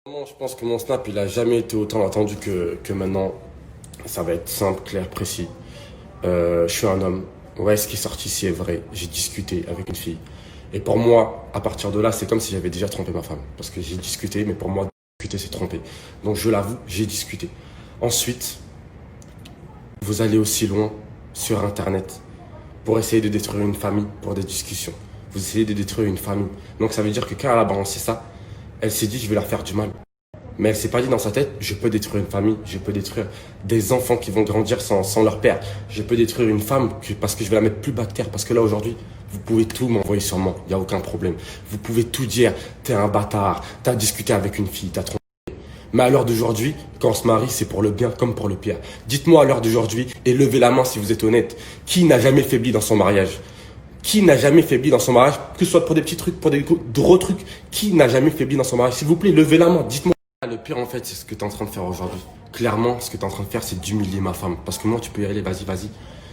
Vraiment, je pense que mon snap, il a jamais été autant attendu que maintenant. Ça va être simple, clair, précis. Je suis un homme. Ouais, ce qui est sorti ici est vrai. J'ai discuté avec une fille. Et pour moi, à partir de là, c'est comme si j'avais déjà trompé ma femme. Parce que j'ai discuté, mais pour moi, discuter, c'est tromper. Donc je l'avoue, j'ai discuté. Ensuite, vous allez aussi loin sur Internet pour essayer de détruire une famille pour des discussions. Vous essayez de détruire une famille. Donc ça veut dire que quand elle a balancé ça, elle s'est dit, je vais leur faire du mal. Mais elle s'est pas dit dans sa tête, je peux détruire une famille, je peux détruire des enfants qui vont grandir sans leur père. Je peux détruire une femme parce que je vais la mettre plus bas que terre. Parce que là aujourd'hui, vous pouvez tout m'envoyer sur moi, il n'y a aucun problème. Vous pouvez tout dire, t'es un bâtard, t'as discuté avec une fille, t'as trompé. Mais à l'heure d'aujourd'hui, quand on se marie, c'est pour le bien comme pour le pire. Dites-moi à l'heure d'aujourd'hui, et levez la main si vous êtes honnête, qui n'a jamais faibli dans son mariage? Qui n'a jamais faibli dans son mariage, que ce soit pour des petits trucs, pour des gros trucs? Qui n'a jamais faibli dans son mariage? S'il vous plaît, levez la main, dites-moi. Le pire, en fait, c'est ce que tu es en train de faire aujourd'hui. Clairement, ce que tu es en train de faire, c'est d'humilier ma femme. Parce que moi, tu peux y aller, vas-y, vas-y.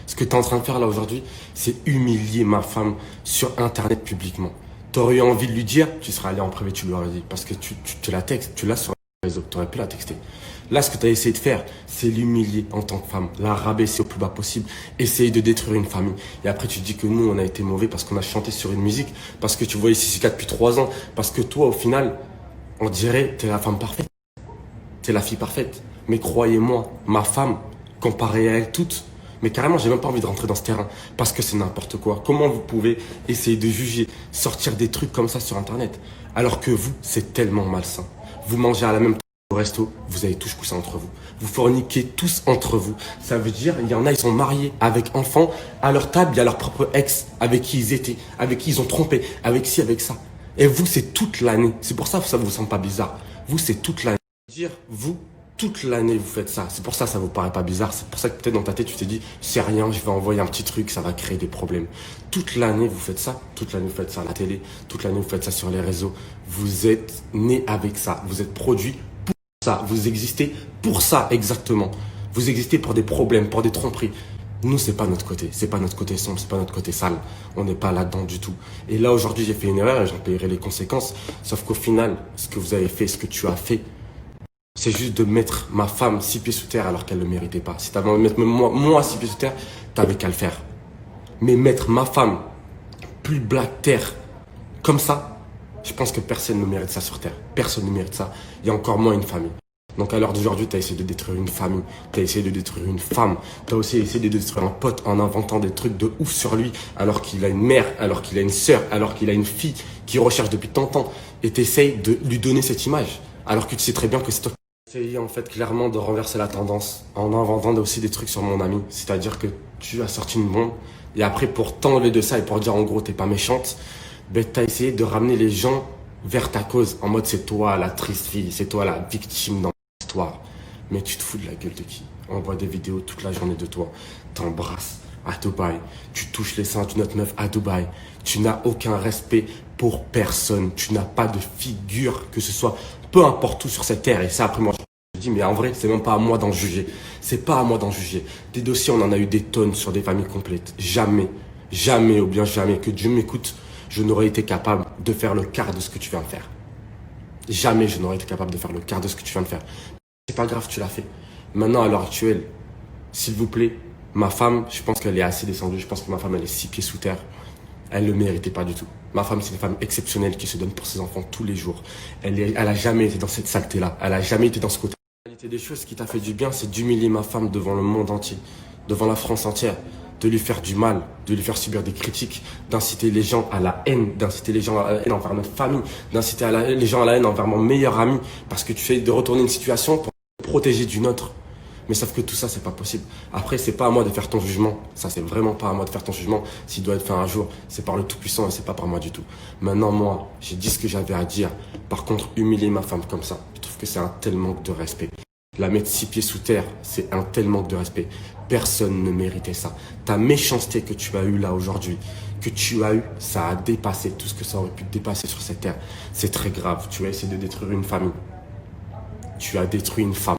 Ce que tu es en train de faire là aujourd'hui, c'est humilier ma femme sur Internet publiquement. Tu aurais eu envie de lui dire, tu serais allé en privé, tu lui aurais dit. Parce que tu la textes, tu l'as sur les réseaux, tu aurais pu la texter. Là, ce que tu as essayé de faire, c'est l'humilier en tant que femme, la rabaisser au plus bas possible, essayer de détruire une famille. Et après, tu te dis que nous, on a été mauvais parce qu'on a chanté sur une musique, parce que tu vois ici Sissika depuis 3 ans, parce que toi, au final, on dirait, t'es la femme parfaite. T'es la fille parfaite. Mais croyez-moi, ma femme, comparée à elle toutes, mais carrément, j'ai même pas envie de rentrer dans ce terrain. Parce que c'est n'importe quoi. Comment vous pouvez essayer de juger, sortir des trucs comme ça sur Internet? Alors que vous, c'est tellement malsain. Vous mangez à la même table au resto, vous avez tous couché entre vous. Vous forniquez tous entre vous. Ça veut dire, il y en a, ils sont mariés avec enfants. À leur table, il y a leur propre ex avec qui ils étaient, avec qui ils ont trompé, avec ci, avec ça. Et vous, c'est toute l'année. C'est pour ça que ça vous semble pas bizarre. Vous, c'est toute l'année. Dire, vous, toute l'année, vous faites ça. C'est pour ça que ça vous paraît pas bizarre. C'est pour ça que peut-être dans ta tête, tu t'es dit, c'est rien, je vais envoyer un petit truc, ça va créer des problèmes. Toute l'année, vous faites ça. Toute l'année, vous faites ça à la télé. Toute l'année, vous faites ça sur les réseaux. Vous êtes né avec ça. Vous êtes produit pour ça. Vous existez pour ça, exactement. Vous existez pour des problèmes, pour des tromperies. Nous, c'est pas notre côté. C'est pas notre côté sombre, c'est pas notre côté sale. On n'est pas là-dedans du tout. Et là, aujourd'hui, j'ai fait une erreur et j'en paierai les conséquences. Sauf qu'au final, ce que vous avez fait, ce que tu as fait, c'est juste de mettre ma femme 6 pieds sous terre alors qu'elle ne le méritait pas. Si t'avais envie de mettre moi 6 pieds sous terre, t'avais qu'à le faire. Mais mettre ma femme plus black terre comme ça, je pense que personne ne mérite ça sur terre. Personne ne mérite ça. Il y a encore moins une famille. Donc à l'heure d'aujourd'hui, tu as essayé de détruire une famille, tu as essayé de détruire une femme, tu as aussi essayé de détruire un pote en inventant des trucs de ouf sur lui, alors qu'il a une mère, alors qu'il a une sœur, alors qu'il a une fille qui recherche depuis tant de temps, et tu essayes de lui donner cette image, alors que tu sais très bien que c'est toi. Essayé en fait clairement de renverser la tendance en inventant aussi des trucs sur mon ami. C'est-à-dire que tu as sorti une bombe et après pour t'enlever de ça et pour dire en gros t'es pas méchante, ben t'as essayé de ramener les gens vers ta cause en mode c'est toi la triste fille, c'est toi la victime dans l'histoire. Mais tu te fous de la gueule de qui? On voit des vidéos toute la journée de toi, t'embrasses à Dubaï, tu touches les seins d'une autre meuf à Dubaï, tu n'as aucun respect pour personne, tu n'as pas de figure que ce soit, peu importe où sur cette terre. Et ça après moi je dis mais en vrai c'est même pas à moi d'en juger, c'est pas à moi d'en juger. Des dossiers on en a eu des tonnes sur des familles complètes, jamais, jamais ou bien jamais que Dieu m'écoute, je n'aurais été capable de faire le quart de ce que tu viens de faire. Jamais je n'aurais été capable de faire le quart de ce que tu viens de faire. C'est pas grave, tu l'as fait. Maintenant, à l'heure actuelle, s'il vous plaît, ma femme, je pense qu'elle est assez descendue. Je pense que ma femme, elle est 6 pieds sous terre. Elle ne le méritait pas du tout. Ma femme, c'est une femme exceptionnelle qui se donne pour ses enfants tous les jours. Elle a jamais été dans cette saleté-là. Elle a jamais été dans ce côté. La réalité des choses, ce qui t'a fait du bien, c'est d'humilier ma femme devant le monde entier, devant la France entière, de lui faire du mal, de lui faire subir des critiques, d'inciter les gens à la haine, d'inciter les gens à la haine envers notre famille, d'inciter les gens à la haine envers mon meilleur ami, parce que tu fais de retourner une situation pour te protéger d'une autre. Mais sauf que tout ça, c'est pas possible. Après, c'est pas à moi de faire ton jugement. Ça, c'est vraiment pas à moi de faire ton jugement. S'il doit être fait un jour, c'est par le Tout-Puissant et c'est pas par moi du tout. Maintenant, moi, j'ai dit ce que j'avais à dire. Par contre, humilier ma femme comme ça, je trouve que c'est un tel manque de respect. La mettre 6 pieds sous terre, c'est un tel manque de respect. Personne ne méritait ça. Ta méchanceté que tu as eue là aujourd'hui, que tu as eu, ça a dépassé tout ce que ça aurait pu dépasser sur cette terre. C'est très grave. Tu as essayé de détruire une famille. Tu as détruit une femme.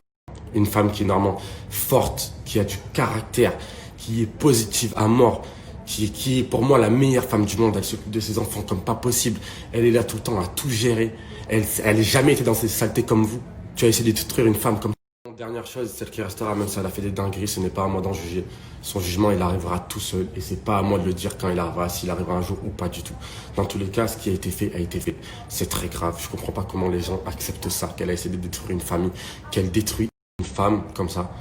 Une femme qui est normalement forte, qui a du caractère, qui est positive à mort, qui est pour moi la meilleure femme du monde. Elle s'occupe de ses enfants comme pas possible. Elle est là tout le temps à tout gérer. Elle n'a jamais été dans ces saletés comme vous. Tu as essayé de détruire une femme comme ça. Dernière chose, celle qui restera, même si elle a fait des dingueries, ce n'est pas à moi d'en juger. Son jugement, il arrivera tout seul. Et c'est pas à moi de le dire quand il arrivera, s'il arrivera un jour ou pas du tout. Dans tous les cas, ce qui a été fait a été fait. C'est très grave. Je comprends pas comment les gens acceptent ça, qu'elle a essayé de détruire une famille, qu'elle détruit une femme comme ça,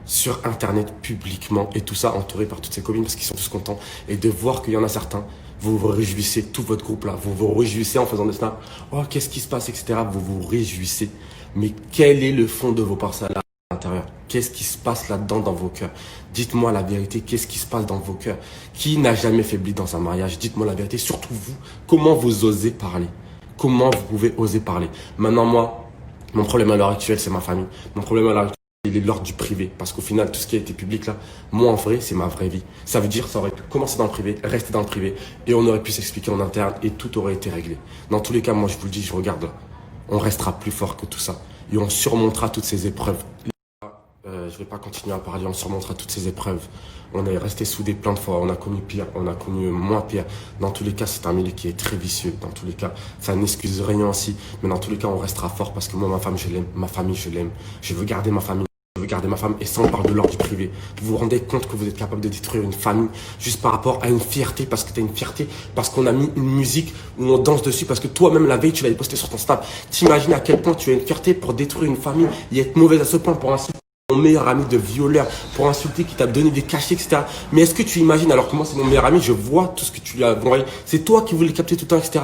sur Internet, publiquement, et tout ça entouré par toutes ses copines parce qu'ils sont tous contents. Et de voir qu'il y en a certains, vous vous réjouissez, tout votre groupe là, vous vous réjouissez en faisant des snaps. Oh, qu'est-ce qui se passe, etc. Vous vous réjouissez. Mais quel est le fond de vos pensées là à l'intérieur? Qu'est-ce qui se passe là-dedans dans vos cœurs? Dites-moi la vérité, qu'est-ce qui se passe dans vos cœurs? Qui n'a jamais faibli dans un mariage? Dites-moi la vérité, surtout vous. Comment vous osez parler? Comment vous pouvez oser parler? Maintenant, moi, mon problème à l'heure actuelle, c'est ma famille. Mon problème à l'heure actuelle, il est l'ordre du privé. Parce qu'au final, tout ce qui a été public là, moi en vrai, c'est ma vraie vie. Ça veut dire ça aurait pu commencer dans le privé, rester dans le privé, et on aurait pu s'expliquer en interne, et tout aurait été réglé. Dans tous les cas, moi je vous le dis, je regarde là. On restera plus fort que tout ça. Et on surmontera toutes ces épreuves. Je vais pas continuer à parler, on surmontera toutes ces épreuves. On est resté soudés plein de fois, on a connu pire, on a connu moins pire. Dans tous les cas, c'est un milieu qui est très vicieux. Dans tous les cas, ça n'excuse rien aussi. Mais dans tous les cas, on restera fort parce que moi, ma femme, je l'aime. Ma famille, je l'aime. Je veux garder ma famille. Je veux garder ma femme. Et ça, on parle de l'ordre du privé. Vous vous rendez compte que vous êtes capable de détruire une famille juste par rapport à une fierté, parce que tu as une fierté, parce qu'on a mis une musique où on danse dessus, parce que toi-même, la veille, tu l'avais posté sur ton Snap. T'imagines à quel point tu as une fierté pour détruire une famille et être mauvaise à ce point pour insulter mon meilleur ami de violeur, pour insulter qui t'a donné des cachets, etc. Mais est-ce que tu imagines, alors que moi, c'est mon meilleur ami, je vois tout ce que tu lui as envoyé. C'est toi qui voulais capter tout le temps, etc.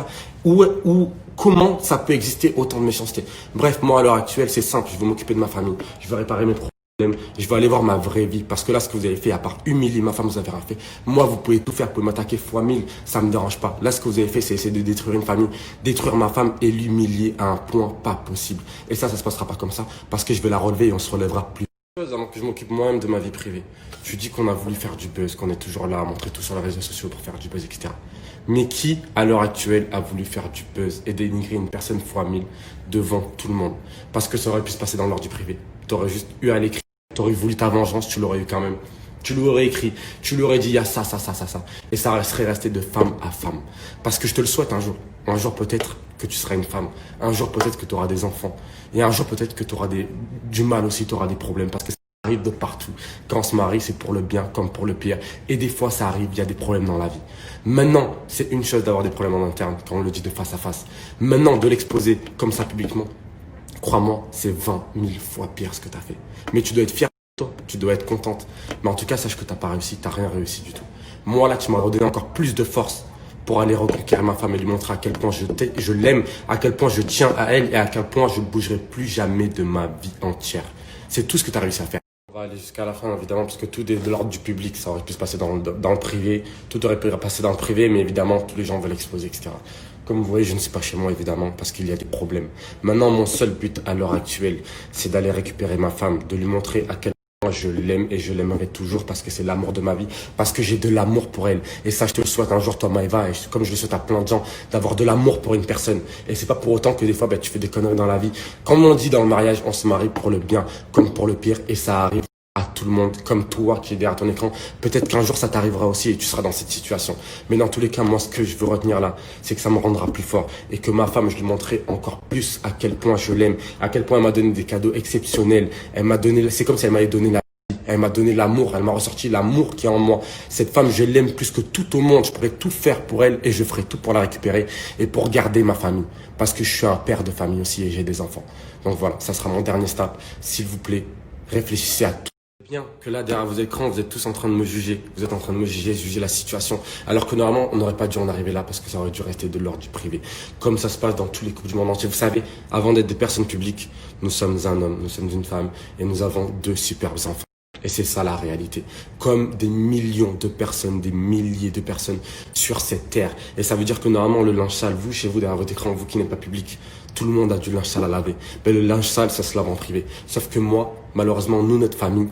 Comment ça peut exister autant de méchanceté? Bref, moi, à l'heure actuelle, c'est simple. Je veux m'occuper de ma famille. Je veux réparer mes problèmes. Je veux aller voir ma vraie vie. Parce que là, ce que vous avez fait, à part humilier ma femme, vous avez rien fait. Moi, vous pouvez tout faire. Vous pouvez m'attaquer fois 1000. Ça me dérange pas. Là, ce que vous avez fait, c'est essayer de détruire une famille, détruire ma femme et l'humilier à un point pas possible. Et ça se passera pas comme ça. Parce que je vais la relever et on se relèvera plus. Avant que je m'occupe moi-même de ma vie privée. Tu dis qu'on a voulu faire du buzz, qu'on est toujours là à montrer tout sur les réseaux sociaux pour faire du buzz, etc. Mais qui, à l'heure actuelle, a voulu faire du buzz et dénigrer une personne fois 1000 devant tout le monde? Parce que ça aurait pu se passer dans l'ordre du privé. T'aurais juste eu à l'écrit, t'aurais voulu ta vengeance, tu l'aurais eu quand même. Tu l'aurais écrit, tu l'aurais dit, il y a ça. Et ça serait resté de femme à femme. Parce que je te le souhaite un jour. Un jour peut-être que tu seras une femme. Un jour peut-être que tu auras des enfants. Et un jour peut-être que tu auras du mal aussi, tu auras des problèmes. Parce que ça arrive de partout. Quand on se marie, c'est pour le bien comme pour le pire. Et des fois, ça arrive, il y a des problèmes dans la vie. Maintenant, c'est une chose d'avoir des problèmes en interne, quand on le dit de face à face. Maintenant, de l'exposer comme ça publiquement, crois-moi, c'est 20 000 fois pire ce que tu as fait. Mais tu dois être fier. Toi, tu dois être contente. Mais en tout cas, sache que t'as pas réussi, t'as rien réussi du tout. Moi, là, tu m'as redonné encore plus de force pour aller reconquérir ma femme et lui montrer à quel point je l'aime, à quel point je tiens à elle et à quel point je ne bougerai plus jamais de ma vie entière. C'est tout ce que tu as réussi à faire. On va aller jusqu'à la fin, évidemment, parce que tout est de l'ordre du public. Ça aurait pu se passer dans le privé. Tout aurait pu passer dans le privé, mais évidemment, tous les gens veulent exposer, etc. Comme vous voyez, je ne suis pas chez moi, évidemment, parce qu'il y a des problèmes. Maintenant, mon seul but à l'heure actuelle, c'est d'aller récupérer ma femme, de lui montrer à quel point je l'aime et je l'aimerai toujours parce que c'est l'amour de ma vie, parce que j'ai de l'amour pour elle. Et ça, je te le souhaite un jour, toi, Maëva, et comme je le souhaite à plein de gens, d'avoir de l'amour pour une personne. Et c'est pas pour autant que des fois, tu fais des conneries dans la vie. Comme on dit dans le mariage, on se marie pour le bien comme pour le pire, et ça arrive à tout le monde, comme toi qui es derrière ton écran. Peut-être qu'un jour ça t'arrivera aussi et tu seras dans cette situation. Mais dans tous les cas, moi ce que je veux retenir là, c'est que ça me rendra plus fort. Et que ma femme, je lui montrerai encore plus à quel point je l'aime, à quel point elle m'a donné des cadeaux exceptionnels. Elle m'a donné, c'est comme si elle m'avait donné la vie. Elle m'a donné l'amour, elle m'a ressorti l'amour qui est en moi. Cette femme, je l'aime plus que tout au monde. Je pourrais tout faire pour elle et je ferai tout pour la récupérer et pour garder ma famille. Parce que je suis un père de famille aussi et j'ai des enfants. Donc voilà, ça sera mon dernier step. S'il vous plaît, réfléchissez à tout. Bien que là, derrière vos écrans, vous êtes tous en train de me juger. Vous êtes en train de me juger la situation. Alors que normalement, on n'aurait pas dû en arriver là parce que ça aurait dû rester de l'ordre du privé. Comme ça se passe dans tous les couples du monde entier. Vous savez, avant d'être des personnes publiques, nous sommes un homme, nous sommes une femme et nous avons 2 superbes enfants. Et c'est ça la réalité. Comme des millions de personnes, des milliers de personnes sur cette terre. Et ça veut dire que normalement, le linge sale, vous, chez vous, derrière votre écran, vous qui n'êtes pas public, tout le monde a du linge sale à laver. Mais le linge sale, ça se lave en privé. Sauf que moi, malheureusement, nous, notre famille,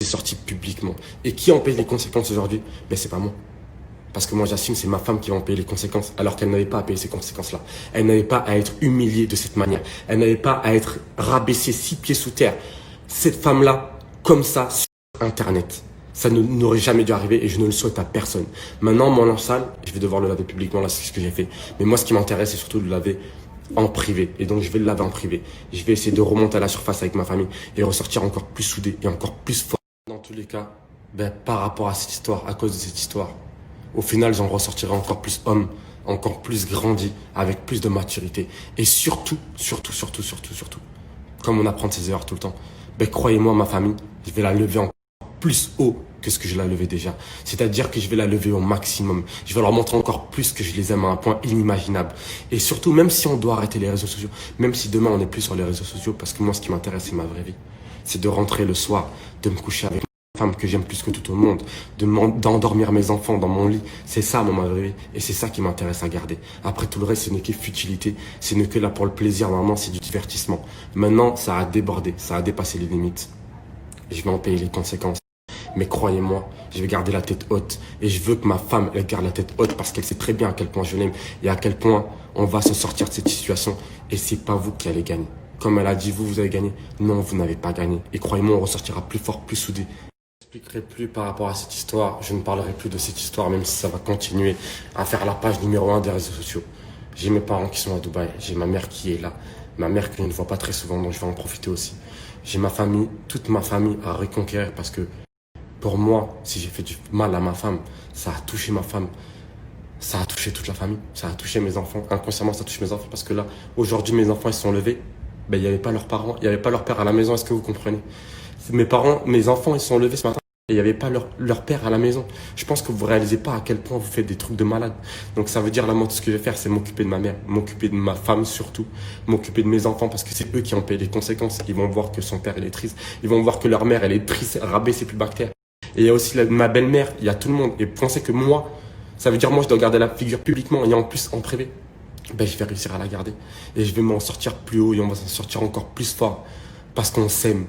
c'est sorti publiquement. Et qui en paye les conséquences aujourd'hui? Ben c'est pas moi. Parce que moi j'assume, c'est ma femme qui va en payer les conséquences, alors qu'elle n'avait pas à payer ces conséquences-là. Elle n'avait pas à être humiliée de cette manière. Elle n'avait pas à être rabaissée 6 pieds sous terre. Cette femme-là, comme ça, sur Internet. Ça n'aurait jamais dû arriver et je ne le souhaite à personne. Maintenant, mon linge sale, je vais devoir le laver publiquement, là c'est ce que j'ai fait. Mais moi ce qui m'intéresse, c'est surtout de le laver en privé. Et donc, je vais le laver en privé. Je vais essayer de remonter à la surface avec ma famille et ressortir encore plus soudé et encore plus fort. Dans tous les cas, ben, par rapport à cette histoire, à cause de cette histoire, au final, j'en ressortirai encore plus homme, encore plus grandi, avec plus de maturité. Et surtout, comme on apprend de ses erreurs tout le temps, ben, croyez-moi, ma famille, je vais la lever encore plus haut que ce que je la levais déjà. C'est-à-dire que je vais la lever au maximum. Je vais leur montrer encore plus que je les aime à un point inimaginable. Et surtout, même si on doit arrêter les réseaux sociaux, même si demain on n'est plus sur les réseaux sociaux, parce que moi, ce qui m'intéresse, c'est ma vraie vie. C'est de rentrer le soir, de me coucher avec ma femme que j'aime plus que tout au monde, d'endormir mes enfants dans mon lit. C'est ça, ma vraie vie. Et c'est ça qui m'intéresse à garder. Après, tout le reste, ce n'est que futilité. Ce n'est que là pour le plaisir. Normalement, c'est du divertissement. Maintenant, ça a débordé. Ça a dépassé les limites. Je vais en payer les conséquences. Mais croyez-moi, je vais garder la tête haute. Et je veux que ma femme, elle garde la tête haute parce qu'elle sait très bien à quel point je l'aime et à quel point on va se sortir de cette situation. Et c'est pas vous qui allez gagner. Comme elle a dit, vous avez gagné. Non, vous n'avez pas gagné. Et croyez-moi, on ressortira plus fort, plus soudé. Je n'expliquerai plus par rapport à cette histoire. Je ne parlerai plus de cette histoire, même si ça va continuer à faire la page numéro 1 des réseaux sociaux. J'ai mes parents qui sont à Dubaï. J'ai ma mère qui est là. Ma mère que je ne vois pas très souvent, donc je vais en profiter aussi. J'ai ma famille, toute ma famille à reconquérir parce que pour moi, si j'ai fait du mal à ma femme, ça a touché ma femme, ça a touché toute la famille, ça a touché mes enfants. Inconsciemment, ça touche mes enfants parce que là, aujourd'hui, mes enfants, ils se sont levés. Ben, il n'y avait pas leurs parents, il n'y avait pas leur père à la maison. Est-ce que vous comprenez? Mes enfants, ils se sont levés ce matin et il n'y avait pas leur père à la maison. Je pense que vous ne réalisez pas à quel point vous faites des trucs de malade. Donc ça veut dire là, moi, tout ce que je vais faire, c'est m'occuper de ma mère, m'occuper de ma femme surtout, m'occuper de mes enfants parce que c'est eux qui ont payé les conséquences. Ils vont voir que son père, il est triste. Ils vont voir que leur mère, elle est triste, rabais, c'est plus bactère. Et il y a aussi ma belle-mère, il y a tout le monde. Et pensez que moi, ça veut dire moi, je dois garder la figure publiquement et en plus en privé. Ben, je vais réussir à la garder. Et je vais m'en sortir plus haut et on va s'en sortir encore plus fort. Parce qu'on s'aime.